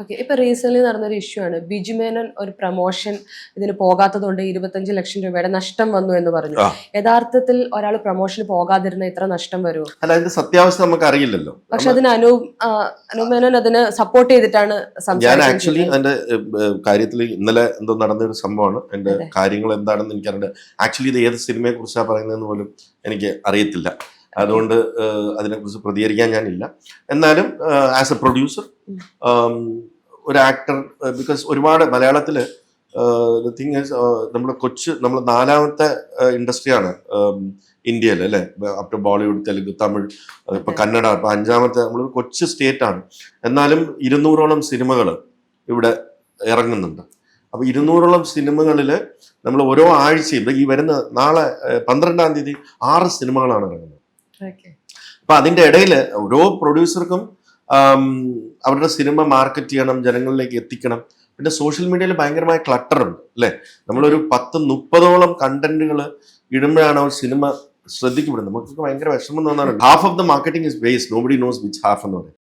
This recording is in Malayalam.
ഓക്കെ, ഇപ്പൊ റീസെന്റ് നടന്നൊരു ഇഷ്യൂ ആണ്. ബിജു മേനോൻ ഒരു പ്രൊമോഷൻ ഇതിന് പോകാത്തതുകൊണ്ട് 25 ലക്ഷം രൂപയുടെ നഷ്ടം വന്നു എന്ന് പറഞ്ഞു. ആ. യഥാർത്ഥത്തിൽ ഒരാൾ പ്രൊമോഷന് പോകാതിരുന്ന ഇത്ര നഷ്ടം വരുമോ? അല്ല, അതിന്റെ സത്യാവസ്ഥ നമുക്ക് അറിയില്ലല്ലോ. പക്ഷെ അതിന് അനൂപ് മേനോൻ അതിന് സപ്പോർട്ട് ചെയ്തിട്ടാണ് ഞാൻ സംസാരിച്ചത്. ആക്ച്വലി അതിന്റെ കാര്യത്തിൽ ഇന്നലെ എന്തോ നടന്നൊരു സംഭവമാണ്. എന്റെ കാര്യങ്ങൾ എന്താണെന്ന് എനിക്കറിയില്ല. ആക്ച്വലി ഇത് ഏത് സിനിമയെ കുറിച്ചാണ് പറയുന്നതെന്ന് പോലും എനിക്ക് അറിയത്തില്ല. അതുകൊണ്ട് അതിനെക്കുറിച്ച് പ്രതികരിക്കാൻ ഞാനില്ല. എന്നാലും ആസ് എ പ്രൊഡ്യൂസർ, ഒരു ആക്ടർ, ബിക്കോസ് ഒരുപാട് മലയാളത്തില് തിങ് ഈസ് നമ്മൾ 4ാമത്തെ ഇൻഡസ്ട്രിയാണ് ഇന്ത്യയിൽ, അല്ലെ? അപ്റ്റർ ബോളിവുഡ്, തെലുങ്ക്, തമിഴ്, ഇപ്പൊ കന്നഡ, ഇപ്പൊ 5ാമത്തെ. നമ്മളൊരു കൊച്ചു സ്റ്റേറ്റ് ആണ്. എന്നാലും 200ഓളം സിനിമകൾ ഇവിടെ ഇറങ്ങുന്നുണ്ട്. അപ്പൊ 200ഓളം സിനിമകളിൽ നമ്മൾ ഓരോ ആഴ്ചയും, ഈ വരുന്ന നാളെ 12ാം തീയതി 6 സിനിമകളാണ് ഇറങ്ങുന്നത്. അപ്പൊ അതിന്റെ ഇടയിൽ ഓരോ പ്രൊഡ്യൂസർക്കും അവരുടെ സിനിമ മാർക്കറ്റ് ചെയ്യണം, ജനങ്ങളിലേക്ക് എത്തിക്കണം. പിന്നെ സോഷ്യൽ മീഡിയയിൽ ഭയങ്കരമായ ക്ലട്ടർ ഉണ്ട്, അല്ലെ? നമ്മളൊരു 10-30ഓളം കണ്ടന്റുകൾ ഇടുമ്പോഴാണ് ഒരു സിനിമ ശ്രദ്ധിക്കപ്പെടുന്നത്. നമുക്കൊക്കെ ഭയങ്കര വിഷമം തോന്നാറുണ്ട്. Half of the marketing is waste, nobody knows which half എന്ന് പറയും.